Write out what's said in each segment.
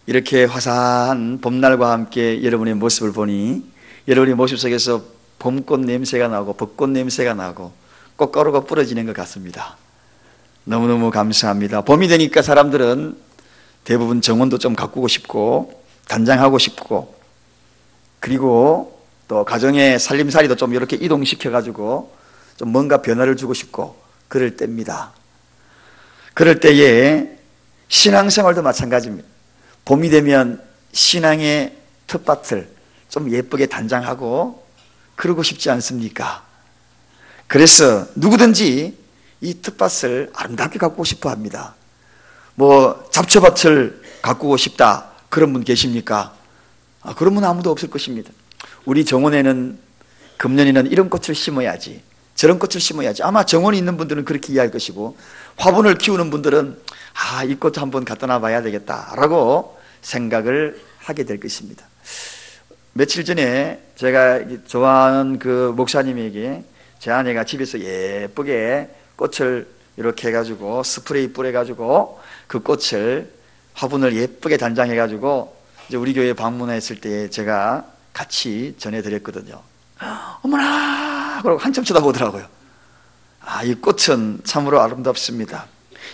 이렇게 화사한 봄날과 함께 여러분의 모습을 보니 여러분의 모습 속에서 봄꽃 냄새가 나고 벚꽃 냄새가 나고 꽃가루가 뿌려지는 것 같습니다. 너무너무 감사합니다. 봄이 되니까 사람들은 대부분 정원도 좀 가꾸고 싶고 단장하고 싶고, 그리고 또 가정의 살림살이도 좀 이렇게 이동시켜가지고 좀 뭔가 변화를 주고 싶고 그럴 때입니다. 그럴 때에 신앙생활도 마찬가지입니다. 봄이 되면 신앙의 텃밭을 좀 예쁘게 단장하고 그러고 싶지 않습니까? 그래서 누구든지 이 텃밭을 아름답게 가꾸고 싶어 합니다. 뭐 잡초밭을 가꾸고 싶다 그런 분 계십니까? 그런 분 아무도 없을 것입니다. 우리 정원에는 금년에는 이런 꽃을 심어야지, 저런 꽃을 심어야지. 아마 정원이 있는 분들은 그렇게 이해할 것이고, 화분을 키우는 분들은 이 꽃 한번 갖다 놔봐야 되겠다라고 생각을 하게 될 것입니다. 며칠 전에 제가 좋아하는 그 목사님에게 제 아내가 집에서 예쁘게 꽃을 이렇게 해가지고 스프레이 뿌려가지고 그 꽃을 화분을 예쁘게 단장해가지고 이제 우리 교회 방문했을 때 제가 같이 전해드렸거든요. 어머나! 그러고 한참 쳐다보더라고요. 이 꽃은 참으로 아름답습니다.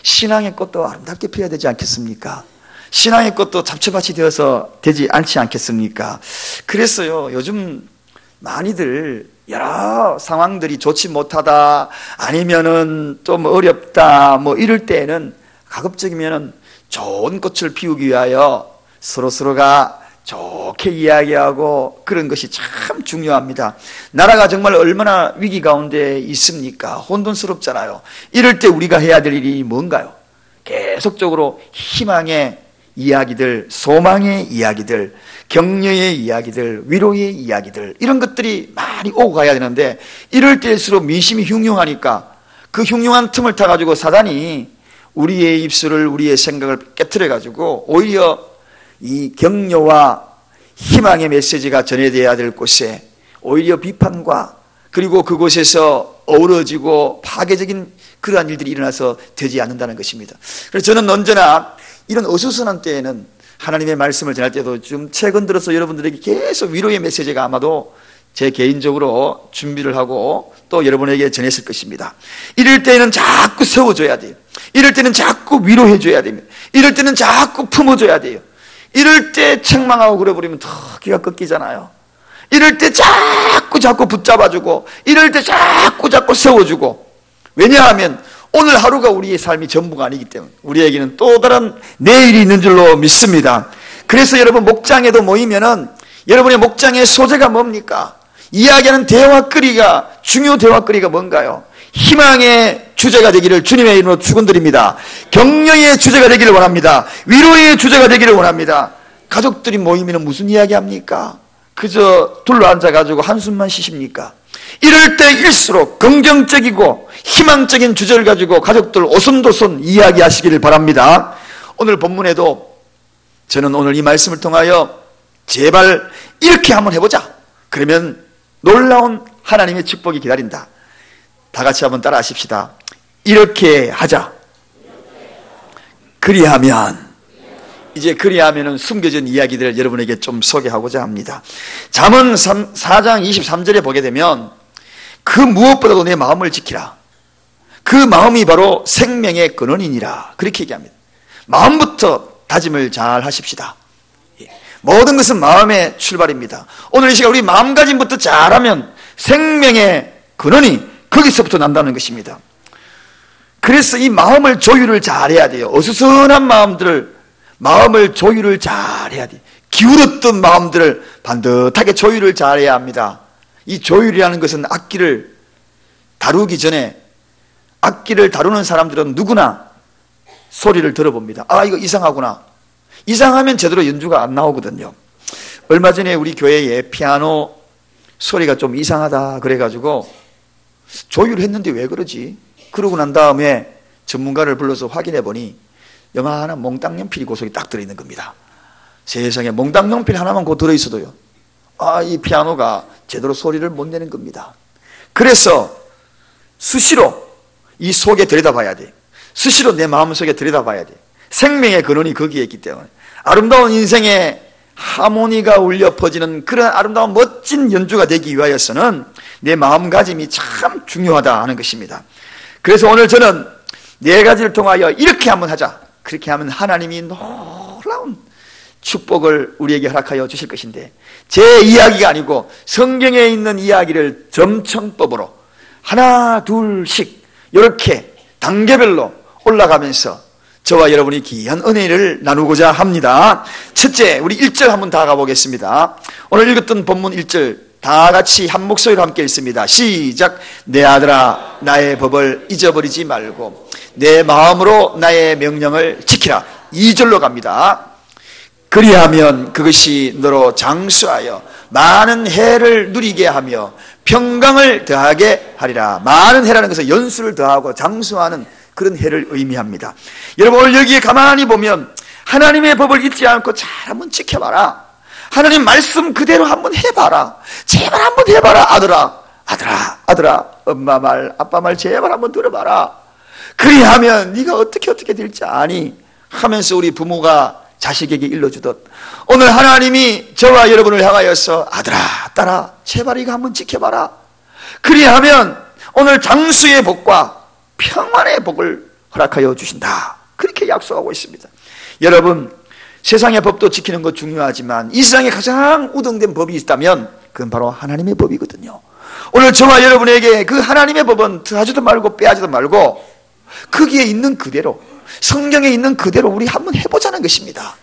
신앙의 꽃도 아름답게 피어야 되지 않겠습니까? 신앙의 꽃도 잡초밭이 되어서 되지 않지 않겠습니까? 그래서요, 요즘 많이들 여러 상황들이 좋지 못하다, 아니면은 좀 어렵다, 뭐 이럴 때에는 가급적이면은 좋은 꽃을 피우기 위하여 서로서로가 좋게 이야기하고 그런 것이 참 중요합니다. 나라가 정말 얼마나 위기 가운데 있습니까? 혼돈스럽잖아요. 이럴 때 우리가 해야 될 일이 뭔가요? 계속적으로 희망의 이야기들, 소망의 이야기들, 격려의 이야기들, 위로의 이야기들, 이런 것들이 많이 오고 가야 되는데, 이럴 때일수록 민심이 흉흉하니까 그 흉흉한 틈을 타가지고 사단이 우리의 입술을, 우리의 생각을 깨트려가지고 오히려 이 격려와 희망의 메시지가 전해져야 될 곳에 오히려 비판과, 그리고 그곳에서 어우러지고 파괴적인 그러한 일들이 일어나서 되지 않는다는 것입니다. 그래서 저는 언제나 이런 어수선한 때에는 하나님의 말씀을 전할 때도 좀 최근 들어서 여러분들에게 계속 위로의 메시지가 아마도 제 개인적으로 준비를 하고 또 여러분에게 전했을 것입니다. 이럴 때는 자꾸 세워줘야 돼요. 이럴 때는 자꾸 위로해줘야 됩니다. 이럴 때는 자꾸 품어줘야 돼요. 이럴 때 책망하고 그래버리면 더 기가 꺾이잖아요. 이럴 때 자꾸 붙잡아주고, 이럴 때 자꾸 세워주고. 왜냐하면 오늘 하루가 우리의 삶이 전부가 아니기 때문에 우리에게는 또 다른 내일이 있는 줄로 믿습니다. 그래서 여러분 목장에도 모이면은 여러분의 목장의 소재가 뭡니까? 이야기하는 대화거리가, 중요 대화거리가 뭔가요? 희망의 주제가 되기를 주님의 이름으로 축원드립니다. 격려의 주제가 되기를 원합니다. 위로의 주제가 되기를 원합니다. 가족들이 모이면 무슨 이야기합니까? 그저 둘러앉아가지고 한숨만 쉬십니까? 이럴 때일수록 긍정적이고 희망적인 주제를 가지고 가족들 오손도손 이야기하시기를 바랍니다. 오늘 본문에도 저는 오늘 이 말씀을 통하여 제발 이렇게 한번 해보자, 그러면 놀라운 하나님의 축복이 기다린다. 다 같이 한번 따라 하십시다. 이렇게 하자. 그리하면, 이제 그리하면은 숨겨진 이야기들을 여러분에게 좀 소개하고자 합니다. 잠언 4장 23절에 보게 되면 그 무엇보다도 내 마음을 지키라. 그 마음이 바로 생명의 근원이니라. 그렇게 얘기합니다. 마음부터 다짐을 잘 하십시다. 모든 것은 마음의 출발입니다. 오늘 이 시간 우리 마음가짐부터 잘하면 생명의 근원이 거기서부터 난다는 것입니다. 그래서 이 마음을 조율을 잘해야 돼요. 어수선한 마음을 조율을 잘해야 돼요. 기울었던 마음들을 반듯하게 조율을 잘해야 합니다. 이 조율이라는 것은 악기를 다루기 전에, 악기를 다루는 사람들은 누구나 소리를 들어봅니다. 이거 이상하구나. 이상하면 제대로 연주가 안 나오거든요. 얼마 전에 우리 교회에 피아노 소리가 좀 이상하다 그래가지고 조율했는데 왜 그러지? 그러고 난 다음에 전문가를 불러서 확인해 보니 요만한 몽땅 연필이 그 속에 딱 들어있는 겁니다. 세상에 몽땅 연필 하나만 그 들어있어도요, 이 피아노가 제대로 소리를 못 내는 겁니다. 그래서 수시로 이 속에 들여다봐야 돼. 수시로 내 마음속에 들여다봐야 돼. 생명의 근원이 거기에 있기 때문에 아름다운 인생의 하모니가 울려 퍼지는 그런 아름다운 멋진 연주가 되기 위하여서는 내 마음가짐이 참 중요하다 하는 것입니다. 그래서 오늘 저는 네 가지를 통하여 이렇게 한번 하자. 그렇게 하면 하나님이 놀라운 축복을 우리에게 허락하여 주실 것인데, 제 이야기가 아니고 성경에 있는 이야기를 점청법으로 하나 둘씩 이렇게 단계별로 올라가면서 저와 여러분이 귀한 은혜를 나누고자 합니다. 첫째, 우리 1절 한번 다 가보겠습니다. 오늘 읽었던 본문 1절 다 같이 한 목소리로 함께 읽습니다. 시작. 내 아들아, 나의 법을 잊어버리지 말고 내 마음으로 나의 명령을 지키라. 2절로 갑니다. 그리하면 그것이 너로 장수하여 많은 해를 누리게 하며 평강을 더하게 하리라. 많은 해라는 것은 연수를 더하고 장수하는 그런 해를 의미합니다. 여러분, 오늘 여기에 가만히 보면 하나님의 법을 잊지 않고 잘 한번 지켜봐라. 하나님 말씀 그대로 한번 해봐라. 제발 한번 해봐라. 아들아, 엄마 말, 아빠 말 제발 한번 들어봐라. 그리하면 네가 어떻게 될지 아니 하면서 우리 부모가 자식에게 일러주듯, 오늘 하나님이 저와 여러분을 향하여서 아들아, 딸아, 제발 이거 한번 지켜봐라. 그리하면 오늘 장수의 복과 평안의 복을 허락하여 주신다. 그렇게 약속하고 있습니다. 여러분, 세상의 법도 지키는 것 중요하지만 이 세상에 가장 우등된 법이 있다면 그건 바로 하나님의 법이거든요. 오늘 저와 여러분에게 그 하나님의 법은 더하지도 말고 빼하지도 말고 거기에 있는 그대로, 성경에 있는 그대로 우리 한번 해보자는 것입니다.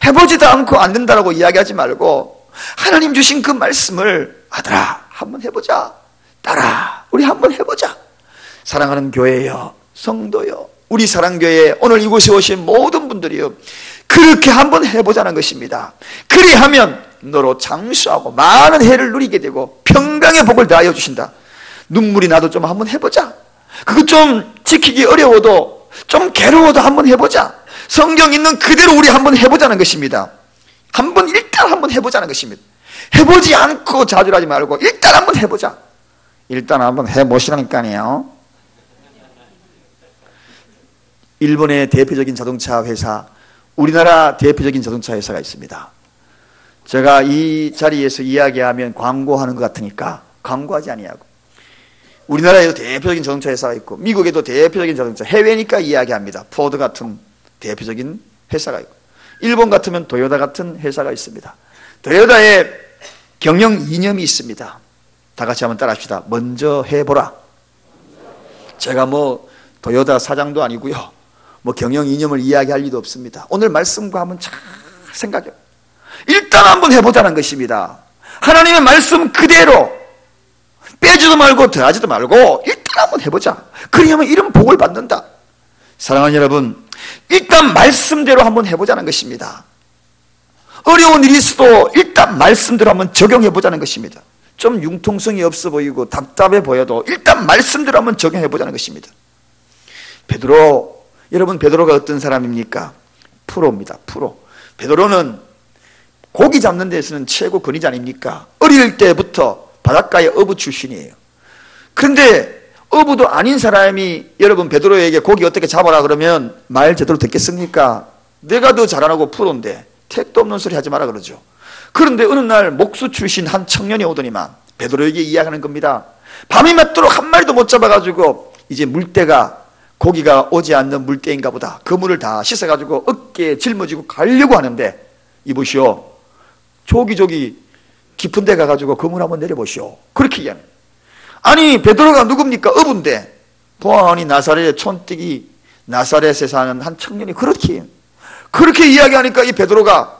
해보지도 않고 안 된다고 이야기하지 말고 하나님 주신 그 말씀을 아들아 한번 해보자, 딸아 우리 한번 해보자. 사랑하는 교회여, 성도여, 우리 사랑교회 오늘 이곳에 오신 모든 분들이요, 그렇게 한번 해보자는 것입니다. 그리하면 너로 장수하고 많은 해를 누리게 되고 평강의 복을 더하여 주신다. 눈물이 나도 좀 한번 해보자. 그거 좀 지키기 어려워도 좀 괴로워도 한번 해보자. 성경 있는 그대로 우리 한번 해보자는 것입니다. 일단 한번 해보자는 것입니다. 해보지 않고 좌절하지 말고 일단 한번 해보자. 일단 한번 해보시라니까요. 일본의 대표적인 자동차 회사, 우리나라 대표적인 자동차 회사가 있습니다. 제가 이 자리에서 이야기하면 광고하는 것 같으니까 광고하지 아니하고, 우리나라에도 대표적인 자동차 회사가 있고 미국에도 대표적인 자동차, 해외니까 이야기합니다. 포드 같은 대표적인 회사가 있고, 일본 같으면 도요타 같은 회사가 있습니다. 도요타의 경영 이념이 있습니다. 다 같이 한번 따라합시다. 먼저 해보라. 제가 뭐 도요타 사장도 아니고요, 뭐 경영 이념을 이야기할 리도 없습니다. 오늘 말씀과 한번 잘 생각해요. 일단 한번 해보자는 것입니다. 하나님의 말씀 그대로 빼지도 말고 더하지도 말고 일단 한번 해보자. 그러면 이런 복을 받는다. 사랑하는 여러분, 일단 말씀대로 한번 해보자는 것입니다. 어려운 일이 있어도 일단 말씀대로 한번 적용해보자는 것입니다. 좀 융통성이 없어 보이고 답답해 보여도 일단 말씀대로 한번 적용해보자는 것입니다. 베드로, 여러분 베드로가 어떤 사람입니까? 프로입니다. 프로. 베드로는 고기 잡는 데서는 최고 권위자 아닙니까? 어릴 때부터 바닷가의 어부 출신이에요. 그런데 어부도 아닌 사람이 여러분 베드로에게 고기 어떻게 잡아라 그러면 말 제대로 듣겠습니까? 내가 더 잘하고 프로인데 택도 없는 소리 하지 마라 그러죠. 그런데 어느 날 목수 출신 한 청년이 오더니만 베드로에게 이야기하는 겁니다. 밤이 맞도록 한 마리도 못 잡아가지고 이제 물때가, 고기가 오지 않는 물때인가 보다. 그 물을 다 씻어가지고 어깨에 짊어지고 가려고 하는데, 이보시오, 조기 깊은 데 가가지고 그 물 한번 내려보시오. 그렇게 이야기합니다. 아니 베드로가 누굽니까? 어부인데 보아하니 나사렛의 촌뜨기, 나사렛에 사는 한 청년이 그렇게 이야기하니까 이 베드로가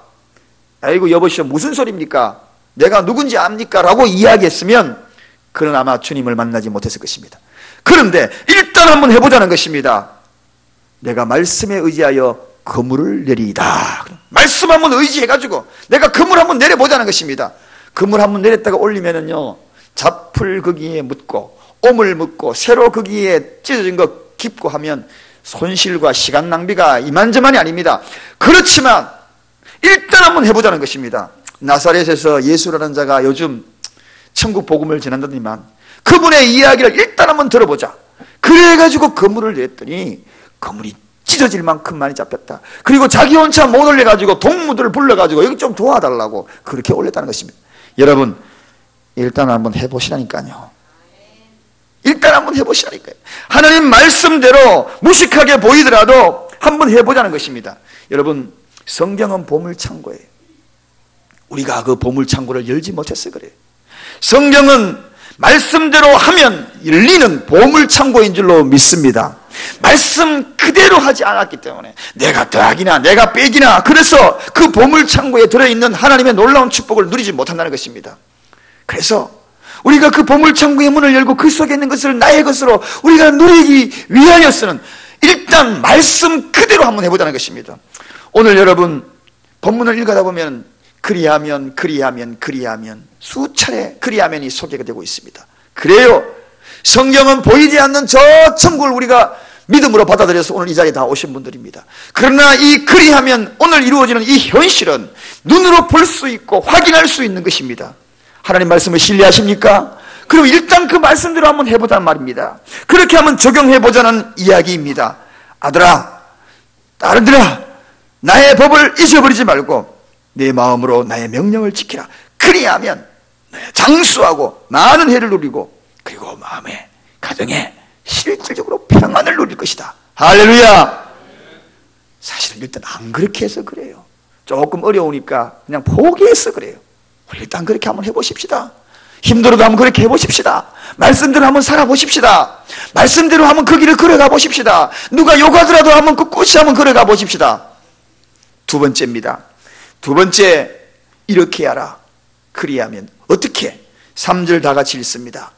아이고 여보시오 무슨 소리입니까? 내가 누군지 압니까? 라고 이야기했으면 그는 아마 주님을 만나지 못했을 것입니다. 그런데 일단 한번 해보자는 것입니다. 내가 말씀에 의지하여 그물을 내리이다. 말씀 한번 의지해가지고 내가 그물 한번 내려보자는 것입니다. 그물 한번 내렸다가 올리면은요, 잡풀 거기에 묻고 오물 묻고 새로 거기에 찢어진 거 깁고 하면 손실과 시간 낭비가 이만저만이 아닙니다. 그렇지만 일단 한번 해보자는 것입니다. 나사렛에서 예수라는 자가 요즘 천국 복음을 전한다더니만 그분의 이야기를 일단 한번 들어보자. 그래가지고 그물을 냈더니 그물이 찢어질 만큼 많이 잡혔다. 그리고 자기 혼자 못 올려가지고 동무들을 불러가지고 여기 좀 도와달라고 그렇게 올렸다는 것입니다. 여러분, 일단 한번 해보시라니까요. 일단 한번 해보시라니까요. 하나님 말씀대로 무식하게 보이더라도 한번 해보자는 것입니다. 여러분, 성경은 보물창고예요. 우리가 그 보물창고를 열지 못해서 그래요. 성경은 말씀대로 하면 열리는 보물창고인 줄로 믿습니다. 말씀 그대로 하지 않았기 때문에 내가 더하기나 내가 빼기나 그래서 그 보물창고에 들어있는 하나님의 놀라운 축복을 누리지 못한다는 것입니다. 그래서 우리가 그 보물창고의 문을 열고 그 속에 있는 것을 나의 것으로 우리가 누리기 위하여서는 일단 말씀 그대로 한번 해보자는 것입니다. 오늘 여러분 본문을 읽어다 보면 그리하면 수차례 그리하면이 소개가 되고 있습니다. 그래요, 성경은 보이지 않는 저 천국을 우리가 믿음으로 받아들여서 오늘 이 자리에 다 오신 분들입니다. 그러나 이 그리하면 오늘 이루어지는 이 현실은 눈으로 볼 수 있고 확인할 수 있는 것입니다. 하나님 말씀을 신뢰하십니까? 그럼 일단 그 말씀대로 한번 해보자는 말입니다. 그렇게 한번 적용해보자는 이야기입니다. 아들아, 딸들아, 나의 법을 잊어버리지 말고 내 마음으로 나의 명령을 지키라. 그리하면 장수하고 많은 해를 누리고 그리고 마음에 가정에 실질적으로 평안을 누릴 것이다. 할렐루야. 사실은 일단 안 그렇게 해서 그래요. 조금 어려우니까 그냥 포기해서 그래요. 우리 일단 그렇게 한번 해보십시다. 힘들어도 한번 그렇게 해보십시다. 말씀대로 한번 살아보십시다. 말씀대로 한번 그 길을 걸어가 보십시다. 누가 욕하더라도 한번 꿋꿋이 한번 걸어가 보십시다. 두 번째입니다. 두 번째, 이렇게 하라. 그리하면 어떻게? 3절 다 같이 읽습니다.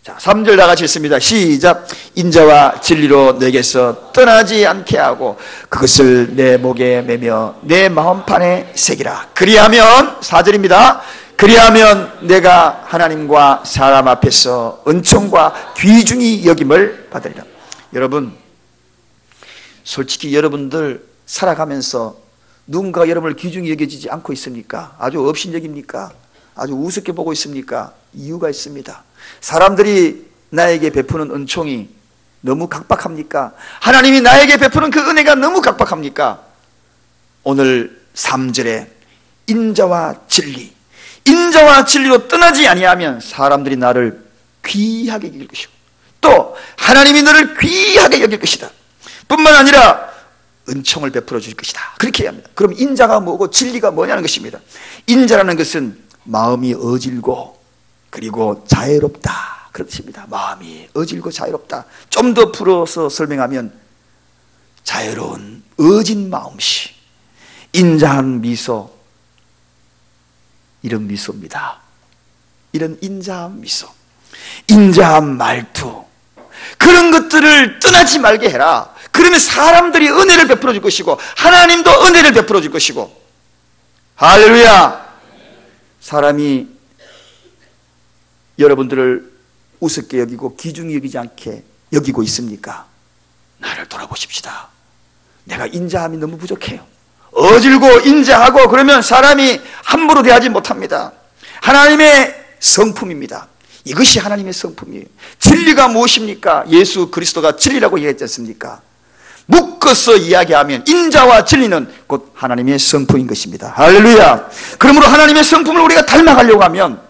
자, 3절 다 같이 읽습니다. 시작. 인자와 진리로 내게서 떠나지 않게 하고 그것을 내 목에 매며 내 마음판에 새기라. 그리하면 4절입니다. 그리하면 내가 하나님과 사람 앞에서 은총과 귀중히 여김을 받으리라. 여러분, 솔직히 여러분들 살아가면서 누군가 여러분을 귀중히 여겨지지 않고 있습니까? 아주 업신여깁니까? 아주 우습게 보고 있습니까? 이유가 있습니다. 사람들이 나에게 베푸는 은총이 너무 각박합니까? 하나님이 나에게 베푸는 그 은혜가 너무 각박합니까? 오늘 3절에 인자와 진리, 인자와 진리로 떠나지 아니하면 사람들이 나를 귀하게 여길 것이고 또 하나님이 너를 귀하게 여길 것이다. 뿐만 아니라 은총을 베풀어 줄 것이다. 그렇게 해야 합니다. 그럼 인자가 뭐고 진리가 뭐냐는 것입니다. 인자라는 것은 마음이 어질고 그리고 자애롭다. 그렇습니다. 마음이 어질고 자애롭다. 좀 더 풀어서 설명하면 자애로운 어진 마음씨, 인자한 미소, 이런 미소입니다. 이런 인자한 미소, 인자한 말투, 그런 것들을 떠나지 말게 해라. 그러면 사람들이 은혜를 베풀어 줄 것이고 하나님도 은혜를 베풀어 줄 것이고. 할렐루야. 사람이 여러분들을 우습게 여기고 귀중히 여기지 않게 여기고 있습니까? 나를 돌아보십시다. 내가 인자함이 너무 부족해요. 어질고 인자하고 그러면 사람이 함부로 대하지 못합니다. 하나님의 성품입니다. 이것이 하나님의 성품이에요. 진리가 무엇입니까? 예수 그리스도가 진리라고 얘기했지 않습니까? 묶어서 이야기하면 인자와 진리는 곧 하나님의 성품인 것입니다. 할렐루야. 그러므로 하나님의 성품을 우리가 닮아가려고 하면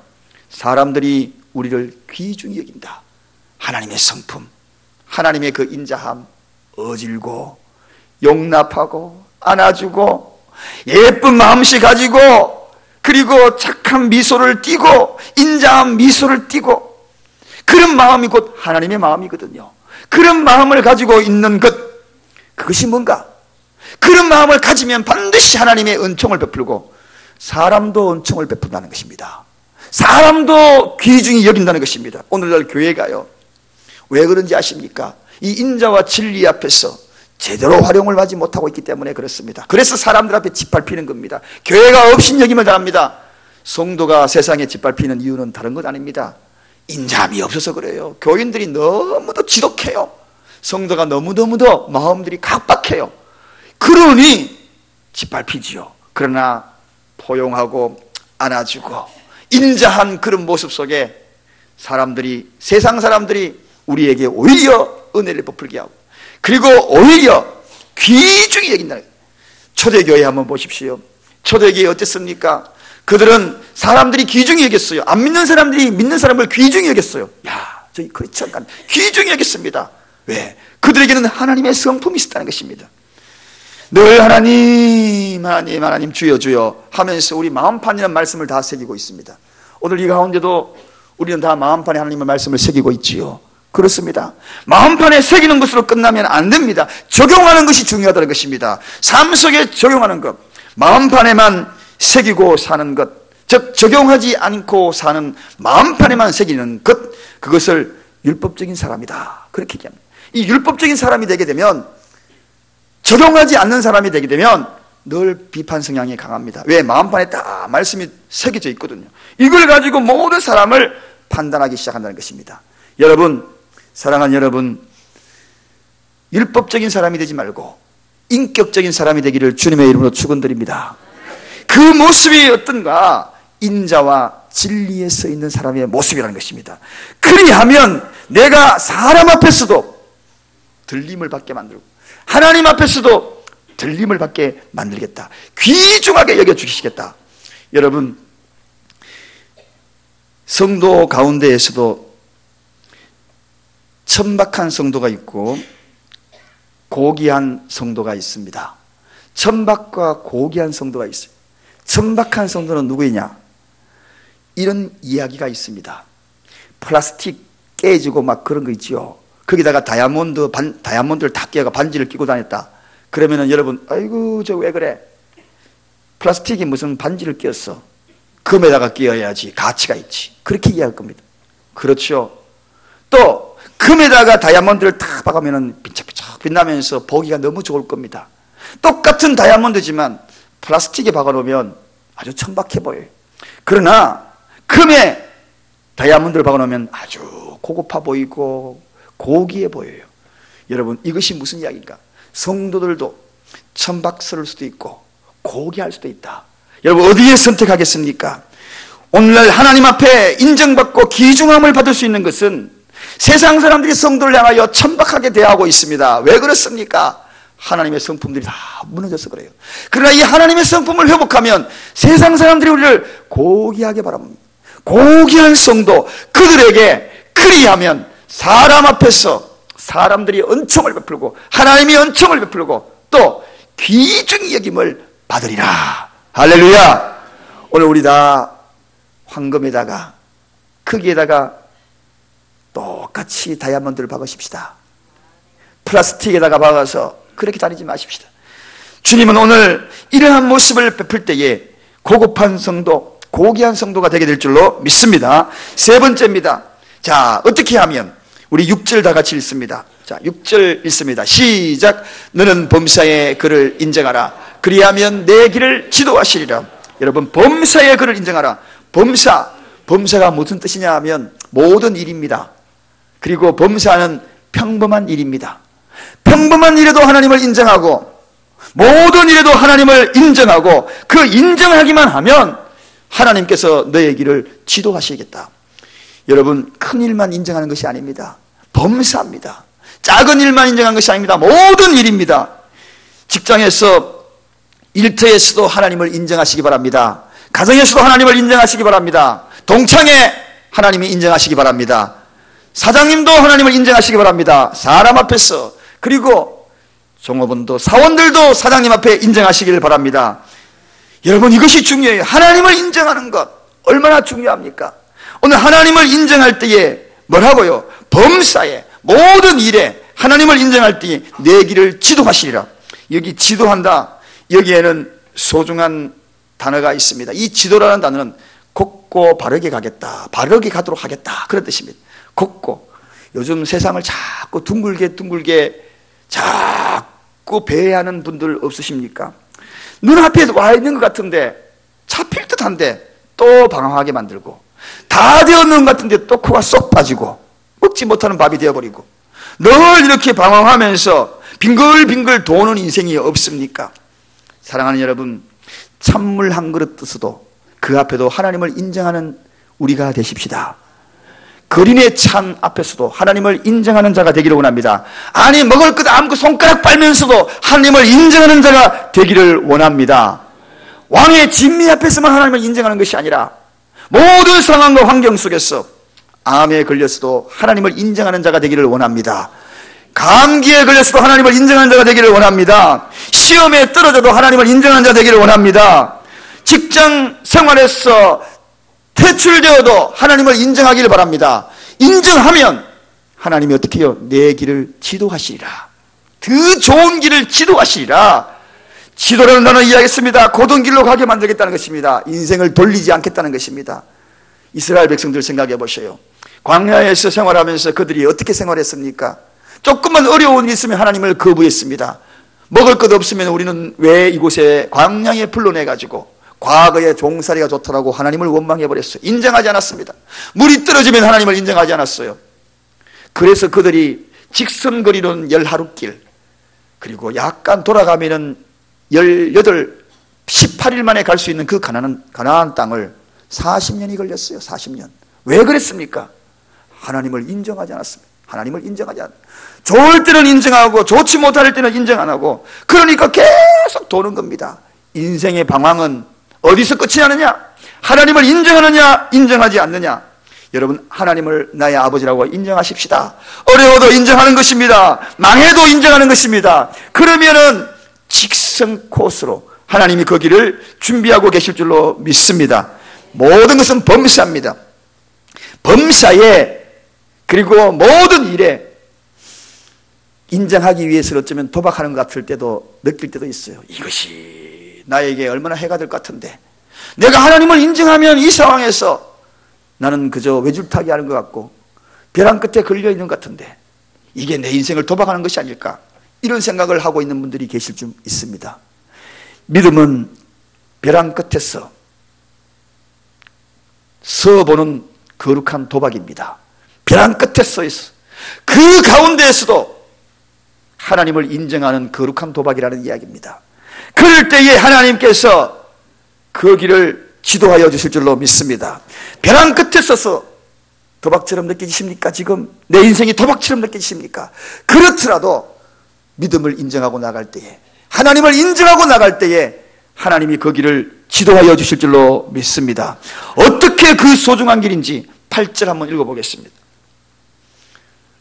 사람들이 우리를 귀중히 여긴다. 하나님의 성품, 하나님의 그 인자함, 어질고 용납하고 안아주고 예쁜 마음씨 가지고 그리고 착한 미소를 띠고 인자한 미소를 띠고 그런 마음이 곧 하나님의 마음이거든요. 그런 마음을 가지고 있는 것, 그것이 뭔가? 그런 마음을 가지면 반드시 하나님의 은총을 베풀고 사람도 은총을 베푼다는 것입니다. 사람도 귀중히 여긴다는 것입니다. 오늘날 교회가요, 왜 그런지 아십니까? 이 인자와 진리 앞에서 제대로 활용을 하지 못하고 있기 때문에 그렇습니다. 그래서 사람들 앞에 짓밟히는 겁니다. 교회가 업신여김을 당합니다. 성도가 세상에 짓밟히는 이유는 다른 것 아닙니다. 인자함이 없어서 그래요. 교인들이 너무도 지독해요. 성도가 너무너무도 마음들이 각박해요. 그러니 짓밟히지요. 그러나 포용하고 안아주고 인자한 그런 모습 속에 사람들이, 세상 사람들이 우리에게 오히려 은혜를 베풀게 하고 그리고 오히려 귀중히 여긴다. 초대교회 한번 보십시오. 초대교회 어땠습니까? 그들은 사람들이 귀중히 여겼어요. 안 믿는 사람들이 믿는 사람을 귀중히 여겼어요. 야, 저희 크리스천 귀중히 여겼습니다. 왜? 그들에게는 하나님의 성품이 있었다는 것입니다. 늘 하나님, 하나님, 하나님, 주여, 주여 하면서 우리 마음판이라는 말씀을 다 새기고 있습니다. 오늘 이 가운데도 우리는 다 마음판에 하나님의 말씀을 새기고 있지요. 그렇습니다. 마음판에 새기는 것으로 끝나면 안 됩니다. 적용하는 것이 중요하다는 것입니다. 삶 속에 적용하는 것, 마음판에만 새기고 사는 것, 즉 적용하지 않고 사는 마음판에만 새기는 것, 그것을 율법적인 사람이다, 그렇게 얘기합니다. 이 율법적인 사람이 되게 되면, 적용하지 않는 사람이 되게 되면 늘 비판 성향이 강합니다. 왜? 마음판에 딱 말씀이 새겨져 있거든요. 이걸 가지고 모든 사람을 판단하기 시작한다는 것입니다. 여러분, 사랑하는 여러분, 율법적인 사람이 되지 말고 인격적인 사람이 되기를 주님의 이름으로 축원드립니다. 그 모습이 어떤가? 인자와 진리에 서 있는 사람의 모습이라는 것입니다. 그리하면 내가 사람 앞에서도 들림을 받게 만들고 하나님 앞에서도 들림을 받게 만들겠다. 귀중하게 여겨주시겠다. 여러분, 성도 가운데에서도 천박한 성도가 있고 고귀한 성도가 있습니다. 천박과 고귀한 성도가 있어요. 천박한 성도는 누구이냐? 이런 이야기가 있습니다. 플라스틱 깨지고 막 그런 거 있지요. 거기다가 다이아몬드를 다 끼어가 반지를 끼고 다녔다. 그러면은 여러분, 아이고 저 왜 그래? 플라스틱이 무슨 반지를 끼었어? 금에다가 끼어야지 가치가 있지. 그렇게 이야기할 겁니다. 그렇죠. 또 금에다가 다이아몬드를 탁 박으면은 빈짝빈짝 빛나면서 보기가 너무 좋을 겁니다. 똑같은 다이아몬드지만 플라스틱에 박아놓으면 아주 천박해 보여요. 그러나 금에 다이아몬드를 박아놓으면 아주 고급화 보이고 고귀해 보여요. 여러분, 이것이 무슨 이야기인가? 성도들도 천박스러울 수도 있고 고귀할 수도 있다. 여러분, 어디에 선택하겠습니까? 오늘날 하나님 앞에 인정받고 귀중함을 받을 수 있는 것은 세상 사람들이 성도를 향하여 천박하게 대하고 있습니다. 왜 그렇습니까? 하나님의 성품들이 다 무너져서 그래요. 그러나 이 하나님의 성품을 회복하면 세상 사람들이 우리를 고귀하게 바랍니다. 고귀한 성도, 그들에게 그리하면 사람 앞에서 사람들이 은총을 베풀고 하나님이 은총을 베풀고 또 귀중히 여김을 받으리라. 할렐루야. 오늘 우리 다 황금에다가 크기에다가 똑같이 다이아몬드를 박으십시다. 플라스틱에다가 박아서 그렇게 다니지 마십시다. 주님은 오늘 이러한 모습을 베풀 때에 고급한 성도, 고귀한 성도가 되게 될 줄로 믿습니다. 세 번째입니다. 자, 어떻게 하면? 우리 6절 다 같이 읽습니다. 자, 6절 읽습니다. 시작. 너는 범사의 그를 인정하라. 그리하면 내 길을 지도하시리라. 여러분, 범사의 그를 인정하라. 범사가 무슨 뜻이냐 하면 모든 일입니다. 그리고 범사는 평범한 일입니다. 평범한 일에도 하나님을 인정하고 모든 일에도 하나님을 인정하고 그 인정하기만 하면 하나님께서 너의 길을 지도하시겠다. 여러분, 큰 일만 인정하는 것이 아닙니다. 범사입니다. 작은 일만 인정하는 것이 아닙니다. 모든 일입니다. 직장에서, 일터에서도 하나님을 인정하시기 바랍니다. 가정에서도 하나님을 인정하시기 바랍니다. 동창회 하나님이 인정하시기 바랍니다. 사장님도 하나님을 인정하시기 바랍니다. 사람 앞에서. 그리고 종업원도, 사원들도 사장님 앞에 인정하시기를 바랍니다. 여러분, 이것이 중요해요. 하나님을 인정하는 것 얼마나 중요합니까? 오늘 하나님을 인정할 때에 뭐라고요? 범사에, 모든 일에 하나님을 인정할 때에 내 길을 지도하시리라. 여기 지도한다, 여기에는 소중한 단어가 있습니다. 이 지도라는 단어는 곱고 바르게 가겠다, 바르게 가도록 하겠다, 그런 뜻입니다. 곱고. 요즘 세상을 자꾸 둥글게 자꾸 배회하는 분들 없으십니까? 눈앞에 와 있는 것 같은데 잡힐 듯한데 또 방황하게 만들고, 다 되었는 것 같은데 또 코가 쏙 빠지고 먹지 못하는 밥이 되어버리고, 늘 이렇게 방황하면서 빙글빙글 도는 인생이 없습니까? 사랑하는 여러분, 찬물 한 그릇 뜨서도 그 앞에도 하나님을 인정하는 우리가 되십시다. 거린의 창 앞에서도 하나님을 인정하는 자가 되기를 원합니다. 아니 먹을 것 아무것도 손가락 빨면서도 하나님을 인정하는 자가 되기를 원합니다. 왕의 진미 앞에서만 하나님을 인정하는 것이 아니라 모든 상황과 환경 속에서 암에 걸렸어도 하나님을 인정하는 자가 되기를 원합니다. 감기에 걸렸어도 하나님을 인정하는 자가 되기를 원합니다. 시험에 떨어져도 하나님을 인정하는 자가 되기를 원합니다. 직장 생활에서 퇴출되어도 하나님을 인정하기를 바랍니다. 인정하면 하나님이 어떻게 해요? 내 길을 지도하시리라. 더 좋은 길을 지도하시리라. 지도라는 단어 이해하겠습니다. 고든 길로 가게 만들겠다는 것입니다. 인생을 돌리지 않겠다는 것입니다. 이스라엘 백성들 생각해 보세요. 광야에서 생활하면서 그들이 어떻게 생활했습니까? 조금만 어려운 일이 있으면 하나님을 거부했습니다. 먹을 것 없으면 우리는 왜 이곳에 광야에 불러내가지고 과거에 종살이가 좋더라고 하나님을 원망해버렸어요. 인정하지 않았습니다. 물이 떨어지면 하나님을 인정하지 않았어요. 그래서 그들이 직선거리는 10하루길, 그리고 약간 돌아가면은 18일 만에 갈 수 있는 그 가나안 땅을 40년이 걸렸어요. 40년. 왜 그랬습니까? 하나님을 인정하지 않았습니다. 하나님을 인정하지 않았습니다. 좋을 때는 인정하고 좋지 못할 때는 인정 안 하고, 그러니까 계속 도는 겁니다. 인생의 방황은 어디서 끝이 나느냐? 하나님을 인정하느냐 인정하지 않느냐? 여러분, 하나님을 나의 아버지라고 인정하십시다. 어려워도 인정하는 것입니다. 망해도 인정하는 것입니다. 그러면은 직선 코스로 하나님이 그 길을 준비하고 계실 줄로 믿습니다. 모든 것은 범사입니다. 범사에, 그리고 모든 일에 인정하기 위해서 어쩌면 도박하는 것 같을 때도, 느낄 때도 있어요. 이것이 나에게 얼마나 해가 될 것 같은데, 내가 하나님을 인정하면 이 상황에서 나는 그저 외줄타기 하는 것 같고 벼랑 끝에 걸려 있는 것 같은데 이게 내 인생을 도박하는 것이 아닐까, 이런 생각을 하고 있는 분들이 계실 줄 있습니다. 믿음은 벼랑 끝에서 서보는 거룩한 도박입니다. 벼랑 끝에 서 있어 그 가운데에서도 하나님을 인정하는 거룩한 도박이라는 이야기입니다. 그럴 때에 하나님께서 그 길을 지도하여 주실 줄로 믿습니다. 벼랑 끝에 서서 도박처럼 느껴지십니까? 지금 내 인생이 도박처럼 느껴지십니까? 그렇더라도 믿음을 인정하고 나갈 때에, 하나님을 인정하고 나갈 때에 하나님이 그 길을 지도하여 주실 줄로 믿습니다. 어떻게 그 소중한 길인지 8절 한번 읽어보겠습니다.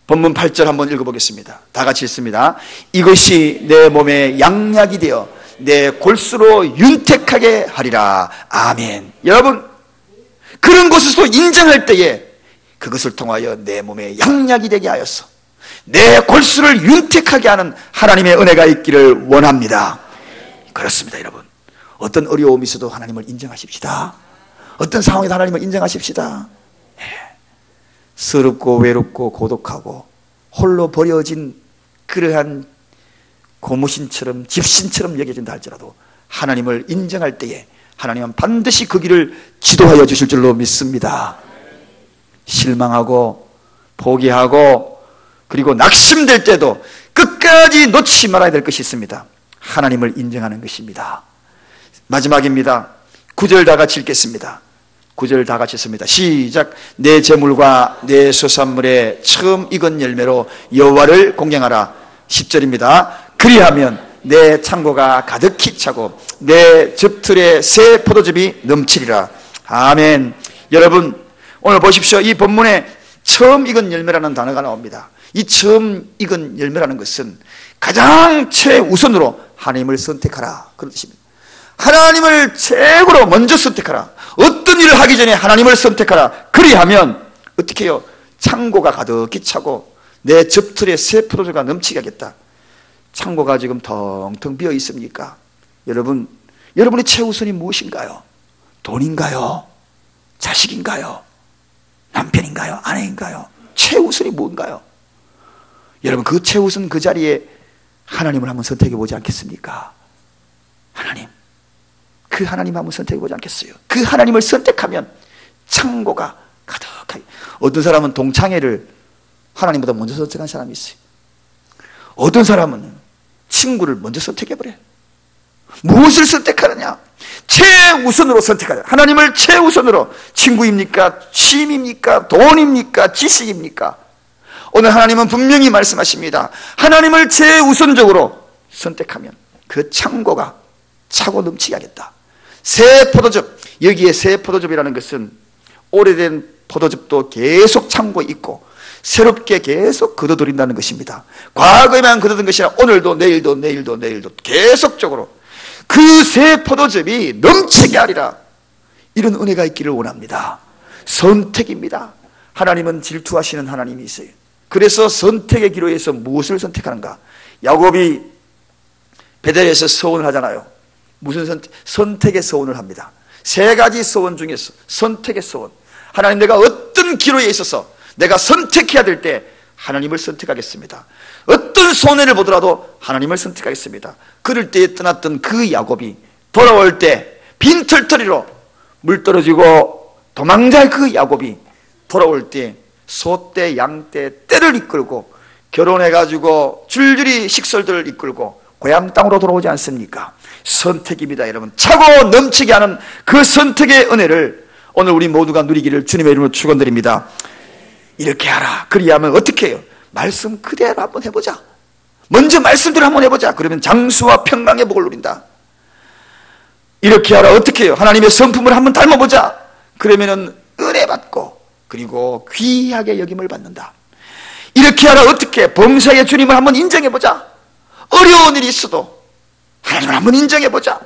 본문 8절 한번 읽어보겠습니다. 다 같이 읽습니다. 이것이 내 몸에 양약이 되어 내 골수로 윤택하게 하리라. 아멘. 여러분, 그런 곳에서 인정할 때에 그것을 통하여 내 몸에 양약이 되게 하여서 내 골수를 윤택하게 하는 하나님의 은혜가 있기를 원합니다. 그렇습니다. 여러분, 어떤 어려움이 있어도 하나님을 인정하십시다. 어떤 상황에도 하나님을 인정하십시다. 서럽고 외롭고 고독하고 홀로 버려진 그러한 고무신처럼 집신처럼 여겨진다 할지라도 하나님을 인정할 때에 하나님은 반드시 그 길을 지도하여 주실 줄로 믿습니다. 실망하고 포기하고 그리고 낙심될 때도 끝까지 놓치지 말아야 될 것이 있습니다. 하나님을 인정하는 것입니다. 마지막입니다. 9절 다 같이 읽겠습니다. 9절 다 같이 읽습니다. 시작. 내 재물과 내 소산물의 처음 익은 열매로 여호와를 공경하라. 10절입니다. 그리하면 내 창고가 가득히 차고 내 즙틀에 새 포도즙이 넘치리라. 아멘. 여러분, 오늘 보십시오. 이 본문에 처음 익은 열매라는 단어가 나옵니다. 이 처음 익은 열매라는 것은 가장 최우선으로 하나님을 선택하라, 그런 뜻입니다. 하나님을 최고로 먼저 선택하라. 어떤 일을 하기 전에 하나님을 선택하라. 그리하면 어떻게 해요? 창고가 가득히 차고 내 즙틀에 새 포도주가 넘치게 하겠다. 창고가 지금 텅텅 비어 있습니까? 여러분, 여러분의 최우선이 무엇인가요? 돈인가요? 자식인가요? 남편인가요? 아내인가요? 최우선이 뭔가요? 여러분, 그 최우선 그 자리에 하나님을 한번 선택해 보지 않겠습니까? 하나님, 그 하나님 한번 선택해 보지 않겠어요? 그 하나님을 선택하면 창고가 가득하게. 어떤 사람은 동창회를 하나님보다 먼저 선택한 사람이 있어요. 어떤 사람은 친구를 먼저 선택해 버려요. 무엇을 선택하느냐? 최우선으로 선택하자. 하나님을 최우선으로. 친구입니까? 취미입니까? 돈입니까? 지식입니까? 오늘 하나님은 분명히 말씀하십니다. 하나님을 최우선적으로 선택하면 그 창고가 차고 넘치게 하겠다. 새 포도즙, 여기에 새 포도즙이라는 것은 오래된 포도즙도 계속 창고에 있고 새롭게 계속 걷어들인다는 것입니다. 과거에만 걷어든 것이 아니라 오늘도 내일도 계속적으로 그 새 포도즙이 넘치게 하리라. 이런 은혜가 있기를 원합니다. 선택입니다. 하나님은 질투하시는 하나님이 있어요. 그래서 선택의 기로에서 무엇을 선택하는가? 야곱이 베델에서 서원을 하잖아요. 무슨 선택? 선택의 서원을 합니다. 세 가지 서원 중에서 선택의 서원. 하나님, 내가 어떤 기로에 있어서 내가 선택해야 될 때 하나님을 선택하겠습니다. 어떤 손해를 보더라도 하나님을 선택하겠습니다. 그럴 때에 떠났던 그 야곱이 돌아올 때 빈털터리로 물 떨어지고 도망잘 그 야곱이 돌아올 때 소떼 양떼 떼를 이끌고 결혼해가지고 줄줄이 식솔들을 이끌고 고향 땅으로 돌아오지 않습니까? 선택입니다. 여러분, 차고 넘치게 하는 그 선택의 은혜를 오늘 우리 모두가 누리기를 주님의 이름으로 축원드립니다. 이렇게 하라. 그리하면 어떻게 해요? 말씀 그대로 한번 해보자. 먼저 말씀대로 한번 해보자. 그러면 장수와 평강의 복을 누린다. 이렇게 하라. 어떻게 해요? 하나님의 성품을 한번 닮아보자. 그러면은 은혜 받고 그리고 귀하게 여김을 받는다. 이렇게 하라. 어떻게? 범사의 주님을 한번 인정해보자. 어려운 일이 있어도 하나님을 한번 인정해보자.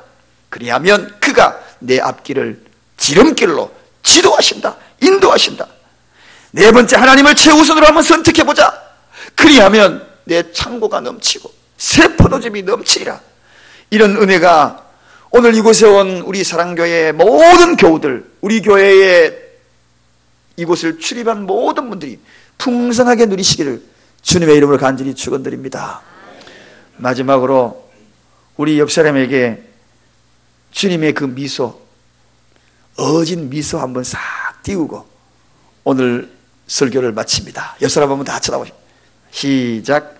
그리하면 그가 내 앞길을 지름길로 지도하신다. 인도하신다. 네 번째, 하나님을 최우선으로 한번 선택해보자. 그리하면 내 창고가 넘치고 새 포도즙이 넘치리라. 이런 은혜가 오늘 이곳에 온 우리 사랑교회의 모든 교우들, 우리 교회에 이곳을 출입한 모든 분들이 풍성하게 누리시기를 주님의 이름으로 간절히 축원드립니다. 마지막으로 우리 옆 사람에게 주님의 그 미소, 어진 미소 한번 싹 띄우고 오늘 설교를 마칩니다. 옆 사람 한번 다 쳐다보시죠. 시작.